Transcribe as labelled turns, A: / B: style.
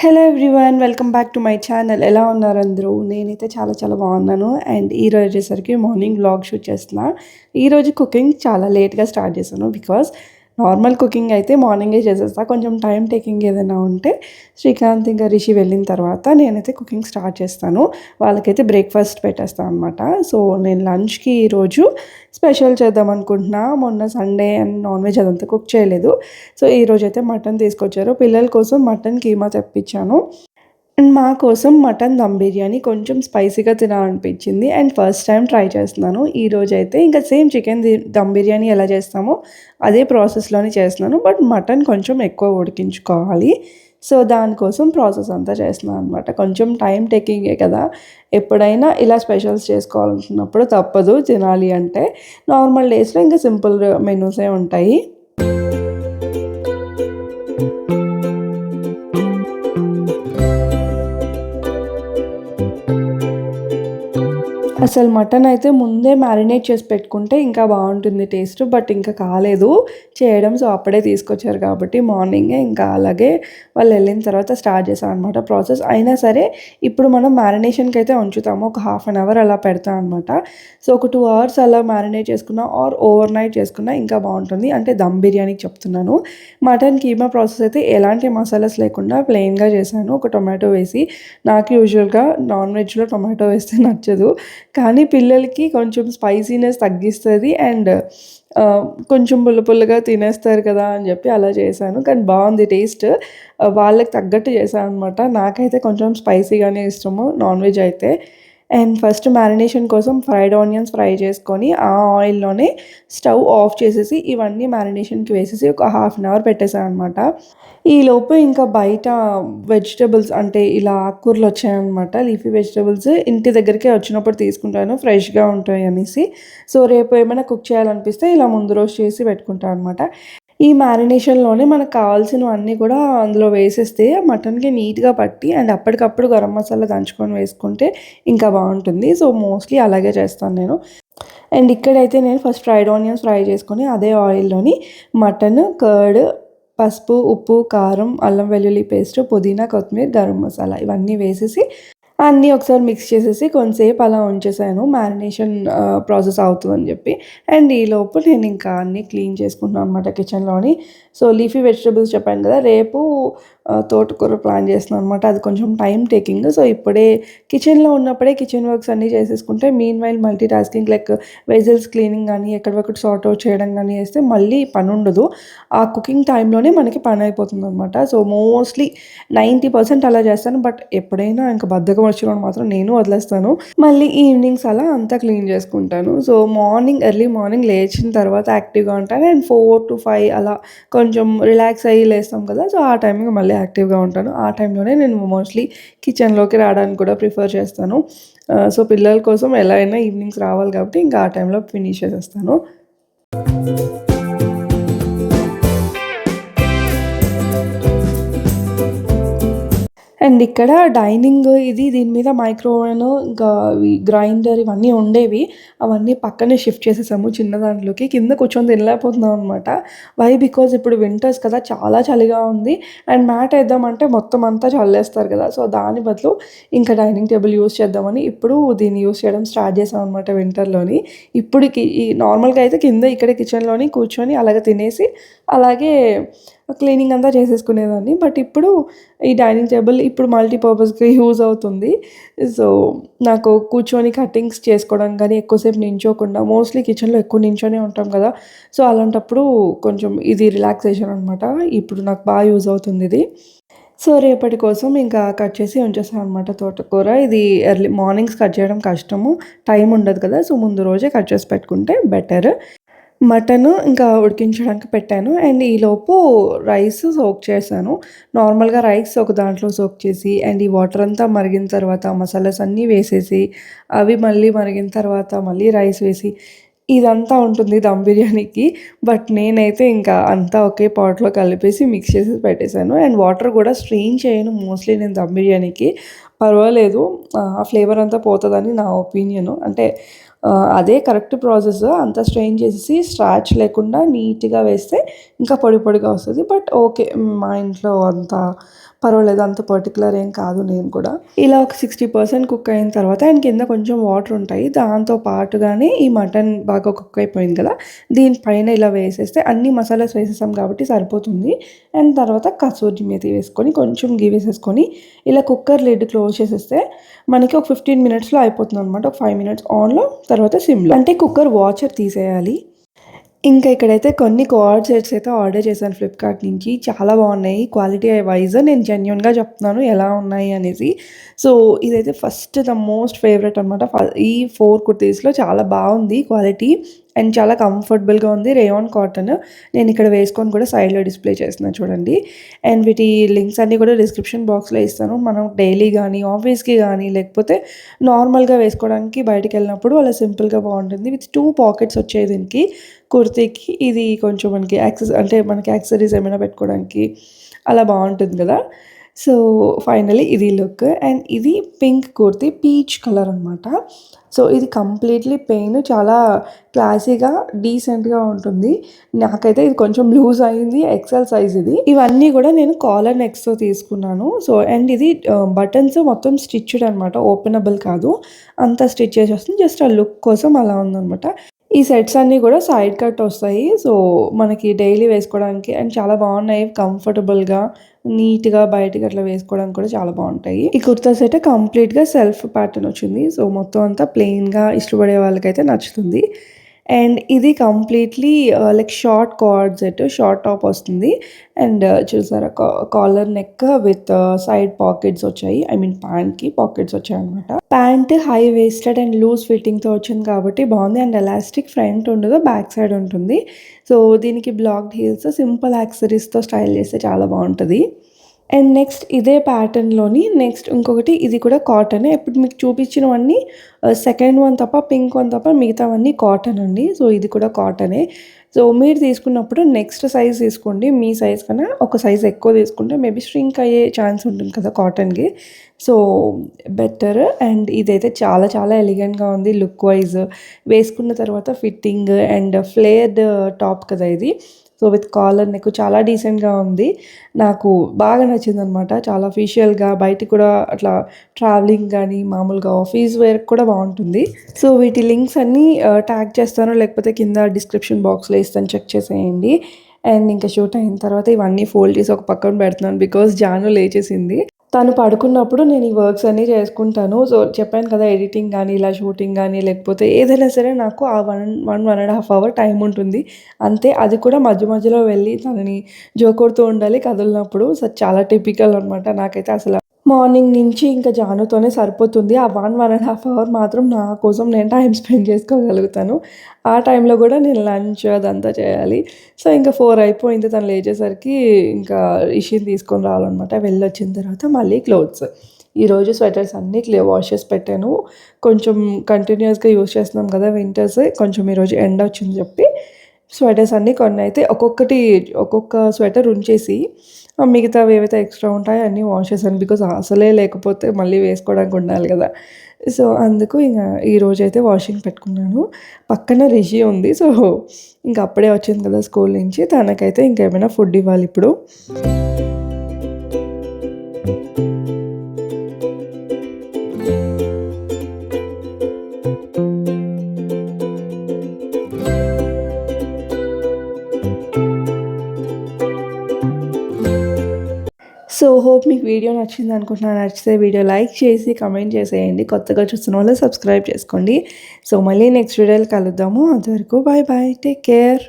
A: Hello everyone, welcome back to my channel. ఎలా ఉన్నారు అందరూ? నేనైతే చాలా చాలా బాగున్నాను. అండ్ ఈరోజు వచ్చేసరికి మార్నింగ్ వ్లాగ్ షూట్ చేస్తున్నా. ఈరోజు కుకింగ్ చాలా లేట్గా స్టార్ట్ చేశాను. బికాస్ నార్మల్ కుకింగ్ అయితే మార్నింగే చేసేస్తా. కొంచెం టైం టేకింగ్ ఏదైనా ఉంటే శ్రీకాంత్ ఇంకా రిషి వెళ్ళిన తర్వాత నేనైతే కుకింగ్ స్టార్ట్ చేస్తాను. వాళ్ళకైతే బ్రేక్ఫాస్ట్ పెట్టేస్తాను అనమాట. సో నేను లంచ్కి ఈరోజు స్పెషల్ చేద్దాం అనుకుంటున్నా. మొన్న సండే అండ్ నాన్ వెజ్ అదంతా కుక్ చేయలేదు. సో ఈరోజు అయితే మటన్ తీసుకొచ్చారు. పిల్లల కోసం మటన్ కీమా తెప్పించాను. అండ్ మా కోసం మటన్ దమ్ బిర్యానీ కొంచెం స్పైసీగా తినాలనిపించింది. అండ్ ఫస్ట్ టైం ట్రై చేస్తున్నాను. ఈరోజైతే ఇంకా సేమ్ చికెన్ దమ్ బిర్యానీ ఎలా చేస్తామో అదే ప్రాసెస్లోనే చేస్తున్నాను. బట్ మటన్ కొంచెం ఎక్కువ ఉడికించుకోవాలి. సో దానికోసం ప్రాసెస్ అంతా చేస్తున్నాను అనమాట. కొంచెం టైం టేకింగే కదా. ఎప్పుడైనా ఇలా స్పెషల్స్ చేసుకోవాలనుకున్నప్పుడు తప్పదు తినాలి అంటే. నార్మల్ డేస్లో ఇంకా సింపుల్ మెనూసే ఉంటాయి. అసలు మటన్ అయితే ముందే మ్యారినేట్ చేసి పెట్టుకుంటే ఇంకా బాగుంటుంది టేస్ట్. బట్ ఇంకా కాలేదు చేయడం. సో అప్పుడే తీసుకొచ్చారు కాబట్టి మార్నింగే ఇంకా అలాగే వాళ్ళు వెళ్ళిన తర్వాత స్టార్ట్ చేశాను అనమాట ప్రాసెస్. అయినా సరే ఇప్పుడు మనం మ్యారినేషన్కి అయితే ఉంచుతాము. ఒక హాఫ్ అన్ అవర్ అలా పెడతాం అనమాట. సో ఒక 2 అవర్స్ అలా మ్యారినేట్ చేసుకున్నా ఆర్ ఓవర్ నైట్ చేసుకున్నా ఇంకా బాగుంటుంది. అంటే దమ్ బిర్యానీకి చెప్తున్నాను. మటన్ కీమా ప్రాసెస్ అయితే ఎలాంటి మసాలాస్ లేకుండా ప్లెయిన్గా చేశాను. ఒక టొమాటో వేసి. నాకు యూజువల్గా నాన్ వెజ్లో టొమాటో వేస్తే నచ్చదు. కానీ పిల్లలకి కొంచెం స్పైసీనెస్ తగ్గిస్తుంది. అండ్ కొంచెం పుల్ల పుల్లగా తినేస్తారు కదా అని చెప్పి అలా చేశాను. కానీ బాగుంది టేస్ట్. వాళ్ళకి తగ్గట్టు చేశాను అనమాట. నాకైతే కొంచెం స్పైసీగానే ఇష్టము నాన్ వెజ్ అయితే. అండ్ ఫస్ట్ మ్యారినేషన్ కోసం ఫ్రైడ్ ఆనియన్స్ ఫ్రై చేసుకొని ఆ ఆయిల్లోనే స్టవ్ ఆఫ్ చేసేసి ఇవన్నీ మ్యారినేషన్కి వేసేసి ఒక హాఫ్ అన్ అవర్ పెట్టేసాను అనమాట. ఈలోపు ఇంకా బయట వెజిటబుల్స్ అంటే ఇలా ఆకుకూరలు వచ్చాయన్నమాట. లీఫీ వెజిటబుల్స్ ఇంటి దగ్గరికే వచ్చినప్పుడు తీసుకుంటాను, ఫ్రెష్గా ఉంటాయి అనేసి. సో రేపు ఏమైనా కుక్ చేయాలనిపిస్తే ఇలా ముందు రోజు చేసి పెట్టుకుంటాను అనమాట. ఈ మ్యారినేషన్లోనే మనకు కావాల్సినవన్నీ కూడా అందులో వేసేస్తే మటన్కి నీట్గా పట్టి అండ్ అప్పటికప్పుడు గరం మసాలా దంచుకొని వేసుకుంటే ఇంకా బాగుంటుంది. సో మోస్ట్లీ అలాగే చేస్తాను నేను. అండ్ ఇక్కడైతే నేను ఫస్ట్ ఫ్రైడ్ ఆనియన్స్ ఫ్రై చేసుకొని అదే ఆయిల్లోని మటన్, కర్డ్, పసుపు, ఉప్పు, కారం, అల్లం వెల్లుల్లి పేస్ట్, పుదీనా, కొత్తిమీర, గరం మసాలా ఇవన్నీ వేసేసి అన్నీ ఒకసారి మిక్స్ చేసేసి కొంతసేపు అలా ఉంచేసాను మ్యారినేషన్ ప్రాసెస్ అవుతుందని చెప్పి. అండ్ ఈలోపు నేను ఇంకా అన్నీ క్లీన్ చేసుకుంటున్నాను అనమాట కిచెన్లోని. సో లీఫీ వెజిటబుల్స్ చెప్పాను కదా, రేపు తోటకూర ప్లాన్ చేస్తున్నాను అనమాట. అది కొంచెం టైం టేకింగ్. సో ఇప్పుడే కిచెన్లో ఉన్నప్పుడే కిచెన్ వర్క్స్ అన్నీ చేసేసుకుంటే mean while multi tasking like vessels cleaning కానీ ఎక్కడొక్కటి సార్ట్ అవుట్ చేయడం కానీ చేస్తే మళ్ళీ పని ఉండదు. ఆ కుకింగ్ టైంలోనే మనకి పని అయిపోతుంది అనమాట. సో మోస్ట్లీ 90% అలా చేస్తాను. బట్ ఎప్పుడైనా ఇంకా బద్ధకం వచ్చినప్పుడు మాత్రం నేను వదిలేస్తాను. మళ్ళీ ఈవినింగ్స్ అలా అంతా క్లీన్ చేసుకుంటాను. సో ఎర్లీ మార్నింగ్ లేచిన తర్వాత యాక్టివ్గా ఉంటాను. అండ్ 4 to 5 అలా కొంచెం రిలాక్స్ అయ్యి లేస్తాం కదా. సో ఆ టైంకి మళ్ళీ యాక్టివ్గా ఉంటాను. ఆ టైంలోనే నేను మోస్ట్లీ కిచెన్లోకి రావడానికి కూడా ప్రిఫర్ చేస్తాను. సో పిల్లల కోసం ఎలా అయినా ఈవినింగ్స్ రావాలి కాబట్టి ఇంకా ఆ టైంలో ఫినిష్ చేసేస్తాను. అండ్ ఇక్కడ డైనింగ్ దీని మీద మైక్రోవేవ్ ఇంకా గ్రైండర్ ఇవన్నీ ఉండేవి. అవన్నీ పక్కనే షిఫ్ట్ చేసేసాము చిన్న దాంట్లోకి. కింద కూర్చొని తినలేకపోతున్నాం అనమాట. బికాజ్ ఇప్పుడు వింటర్స్ కదా, చాలా చలిగా ఉంది. అండ్ మ్యాట్ వేద్దామంటే మొత్తం అంతా చల్లేస్తారు కదా. సో దాని బదులు ఇంకా డైనింగ్ టేబుల్ యూస్ చేద్దామని ఇప్పుడు దీన్ని యూస్ చేయడం స్టార్ట్ చేసాం అనమాట వింటర్లోని. ఇప్పుడు ఈ నార్మల్గా అయితే కింద ఇక్కడే కిచెన్లోని కూర్చొని అలాగే తినేసి అలాగే క్లీనింగ్ అంతా చేసేసుకునేదాన్ని. బట్ ఇప్పుడు ఈ డైనింగ్ టేబుల్ ఇప్పుడు మల్టీపర్పస్గా యూజ్ అవుతుంది. సో నాకు కూర్చొని కటింగ్స్ చేసుకోవడం కానీ ఎక్కువసేపు నించోకుండా, మోస్ట్లీ కిచెన్లో ఎక్కువ నించొనే ఉంటాం కదా. సో అలాంటప్పుడు కొంచెం ఇది రిలాక్సేషన్ అనమాట. ఇప్పుడు నాకు బాగా యూజ్ అవుతుంది ఇది. సో రేపటి కోసం ఇంకా కట్ చేసి ఉంచేసాను అనమాట తోటకూర. ఇది ఎర్లీ మార్నింగ్స్ కట్ చేయడం కష్టము, టైం ఉండదు కదా. సో ముందు రోజే కట్ చేసి పెట్టుకుంటే బెటర్. మటను ఇంకా ఉడికించడానికి పెట్టాను. అండ్ ఈలోపు రైస్ సోక్ చేశాను. నార్మల్గా రైస్ ఒక దాంట్లో సోక్ చేసి అండ్ ఈ వాటర్ అంతా మరిగిన తర్వాత మసాలాస్ అన్నీ వేసేసి అవి మళ్ళీ మరిగిన తర్వాత మళ్ళీ రైస్ వేసి ఇదంతా ఉంటుంది దమ్ బిర్యానీకి. బట్ నేనైతే ఇంకా అంతా ఒకే పాట్లో కలిపేసి మిక్స్ చేసి పెట్టేశాను. అండ్ వాటర్ కూడా స్ట్రెయిన్ చేయను మోస్ట్లీ నేను దమ్ బిర్యానీకి. పర్వాలేదు, ఆ ఫ్లేవర్ అంతా పోతుందని నా ఒపీనియను. అంటే అదే కరెక్ట్ ప్రాసెస్. అంతా స్ట్రెయిన్ చేసేసి స్ట్రాచ్ లేకుండా నీట్గా వేస్తే ఇంకా పొడి పొడిగా వస్తుంది. బట్ ఓకే, మా ఇంట్లో అంతా పర్వాలేదు, అంత పర్టికులర్ ఏం కాదు నేను కూడా. ఇలా ఒక 60% కుక్ అయిన తర్వాత అండ్ కింద కొంచెం వాటర్ ఉంటాయి. దాంతో పాటుగానే ఈ మటన్ బాగా కుక్ అయిపోయింది కదా, దీనిపైన ఇలా వేసేస్తే అన్ని మసాలాస్ వేసేసాం కాబట్టి సరిపోతుంది. అండ్ తర్వాత కసూరి మేతి వేసుకొని కొంచెం గీ వేసేసుకొని ఇలా కుక్కర్ లిడ్ క్లోజ్ చేసేస్తే మనకి ఒక 15 మినిట్స్లో అయిపోతుంది అనమాట. ఒక 5 మినిట్స్ ఆన్లో, తర్వాత సిమ్లో. అంటే కుక్కర్ వాచర్ తీసేయాలి. ఇంకా ఇక్కడైతే కొన్ని కోఆర్డ్ సెట్స్ అయితే ఆర్డర్ చేశాను ఫ్లిప్కార్ట్ నుంచి. చాలా బాగున్నాయి క్వాలిటీ వైజ్. నేను జెన్యూన్గా చెప్తున్నాను ఎలా ఉన్నాయి అనేసి. సో ఇదైతే ఫస్ట్ ద మోస్ట్ ఫేవరెట్ అనమాట. ఈ 4 కుర్తీస్లో చాలా బాగుంది క్వాలిటీ అండ్ చాలా కంఫర్టబుల్గా ఉంది. Rayon cotton. నేను ఇక్కడ వేసుకొని కూడా సైడ్లో డిస్ప్లే చేస్తున్నాను చూడండి. అండ్ వీటి లింక్స్ అన్నీ కూడా డిస్క్రిప్షన్ బాక్స్లో ఇస్తాను. మనం డైలీ కానీ ఆఫీస్కి కానీ లేకపోతే నార్మల్గా వేసుకోవడానికి బయటికి వెళ్ళినప్పుడు అలా సింపుల్గా బాగుంటుంది. విత్ 2 పాకెట్స్ వచ్చాయి దీనికి కుర్తీకి. ఇది కొంచెం మనకి మనకి యాక్సెసరీస్ ఏమైనా పెట్టుకోవడానికి అలా బాగుంటుంది కదా. సో ఫైనలీ ఇది లుక్. అండ్ ఇది పింక్ కుర్తీ, పీచ్ కలర్ అనమాట. సో ఇది కంప్లీట్లీ పెయిన్ చాలా క్లాసీగా డీసెంట్గా ఉంటుంది. నాకైతే ఇది కొంచెం లూజ్ అయింది, ఎక్సెల్ సైజ్ ఇది. ఇవన్నీ కూడా నేను కాలర్ నెక్స్తో తీసుకున్నాను. సో అండ్ ఇది బటన్స్ మొత్తం స్టిచ్డ్ అనమాట, ఓపెనబుల్ కాదు. అంతా స్టిచ్ చేసి వస్తుంది, జస్ట్ ఆ లుక్ కోసం అలా ఉందనమాట. ఈ సెట్స్ అన్నీ కూడా సైడ్ కట్ వస్తాయి. సో మనకి డైలీ వేసుకోవడానికి అండ్ చాలా బాగున్నాయి, కంఫర్టబుల్గా నీట్గా బయటకి అట్లా వేసుకోవడానికి కూడా చాలా బాగుంటాయి. ఈ కుర్తా సెట్ కంప్లీట్గా సెల్ఫ్ ప్యాటర్న్ వచ్చింది. సో మొత్తం అంతా ప్లెయిన్గా ఇష్టపడే వాళ్ళకైతే నచ్చుతుంది. అండ్ ఇది completely like short card set, short top వస్తుంది. అండ్ చూసారా collar neck with side pockets వచ్చాయి. ఐ మీన్ ప్యాంట్కి పాకెట్స్ వచ్చాయి అనమాట. Pant high waisted and loose ఫిట్టింగ్తో వచ్చింది కాబట్టి బాగుంది. అండ్ ఎలాస్టిక్ ఫ్రంట్ ఉండదు, బ్యాక్ సైడ్ ఉంటుంది. సో దీనికి బ్లాక్డ్ హీల్స్, సింపుల్ యాక్సెసరీస్తో స్టైల్ చేస్తే చాలా బాగుంటుంది. అండ్ నెక్స్ట్ ఇదే ప్యాటర్న్లోని నెక్స్ట్ ఇంకొకటి, ఇది కూడా కాటనే. ఇప్పుడు మీకు చూపించినవన్నీ సెకండ్ వన్ తప్ప, పింక్ వన్ తప్ప మిగతావన్నీ కాటన్ అండి. సో ఇది కూడా కాటనే. సో మీరు తీసుకున్నప్పుడు నెక్స్ట్ సైజ్ తీసుకోండి. మీ సైజ్ కన్నా ఒక సైజ్ ఎక్కువ తీసుకుంటే మేబీ ష్రింక్ అయ్యే ఛాన్స్ ఉంటుంది కదా కాటన్కి. So better. అండ్ ఇదైతే చాలా చాలా ఎలిగెంట్గా ఉంది లుక్ వైజ్. వేసుకున్న తర్వాత ఫిట్టింగ్ అండ్ ఫ్లేర్డ్ టాప్ కదా ఇది. సో విత్ కాలర్ నెక్ చాలా డీసెంట్గా ఉంది. నాకు బాగా నచ్చింది అనమాట. చాలా అఫీషియల్గా బయటికి కూడా అట్లా ట్రావెలింగ్ కానీ మామూలుగా ఆఫీస్ వేర్ కూడా బాగుంటుంది. సో వీటి లింక్స్ అన్నీ ట్యాగ్ చేస్తాను, లేకపోతే కింద డిస్క్రిప్షన్ బాక్స్లో ఇస్తాను, చెక్ చేసేయండి. అండ్ ఇంకా షూట్ అయిన తర్వాత ఇవన్నీ ఫోల్డ్ చేసి ఒక పక్కన పెడుతున్నాను, బికాస్ జాను లేచేసింది. తను పడుకున్నప్పుడు నేను ఈ వర్క్స్ అన్నీ చేసుకుంటాను. సో చెప్పాను కదా, ఎడిటింగ్ కానీ ఇలా షూటింగ్ కానీ లేకపోతే ఏదైనా సరే నాకు ఆ 1.5 అవర్ టైం ఉంటుంది అంతే. అది కూడా మధ్య మధ్యలో వెళ్ళి తనని జోకొడుతూ ఉండాలి కదిలినప్పుడు. సో చాలా టిపికల్ అనమాట. నాకైతే అసలు మార్నింగ్ నుంచి ఇంకా జానుతోనే సరిపోతుంది. ఆ 1.5 అవర్ మాత్రం నా కోసం నేను టైం స్పెండ్ చేసుకోగలుగుతాను. ఆ టైంలో కూడా నేను లంచ్ అదంతా చేయాలి. సో ఇంకా 4 అయిపోయింది తను లేచేసరికి. ఇంకా ఇషిని తీసుకొని రావాలన్నమాట. వెళ్ళొచ్చిన తర్వాత మళ్ళీ క్లోత్స్. ఈరోజు స్వెటర్స్ అన్నీ వాష్ చేసి పెట్టాను. కొంచెం కంటిన్యూస్గా యూజ్ చేస్తున్నాం కదా వింటర్స్, కొంచెం ఈరోజు ఎండ వచ్చింది చెప్పి స్వెటర్స్ అన్నీ కొన్ని అయితే ఒక్కొక్క స్వెటర్ ఉంచేసి మిగతావి ఏవైతే ఎక్స్ట్రా ఉంటాయో అన్నీ వాష్ చేశాను. బికాజ్ అసలే లేకపోతే మళ్ళీ వేసుకోవడానికి ఉండాలి కదా. సో అందుకు ఇంకా ఈరోజైతే వాషింగ్ పెట్టుకున్నాను. పక్కన రిషి ఉంది. సో ఇంకా అప్పుడే వచ్చింది కదా స్కూల్ నుంచి, తనకైతే ఇంకేమైనా ఫుడ్ ఇవ్వాలి ఇప్పుడు. సో హోప్ మీకు వీడియో నచ్చింది అనుకుంటున్నాను. నచ్చితే వీడియో లైక్ చేసి కమెంట్ చేసేయండి. కొత్తగా చూస్తున్న వాళ్ళు సబ్స్క్రైబ్ చేసుకోండి. సో మళ్ళీ నెక్స్ట్ వీడియోలో కలుద్దాము. అంతవరకు బాయ్ బాయ్, టేక్ కేర్.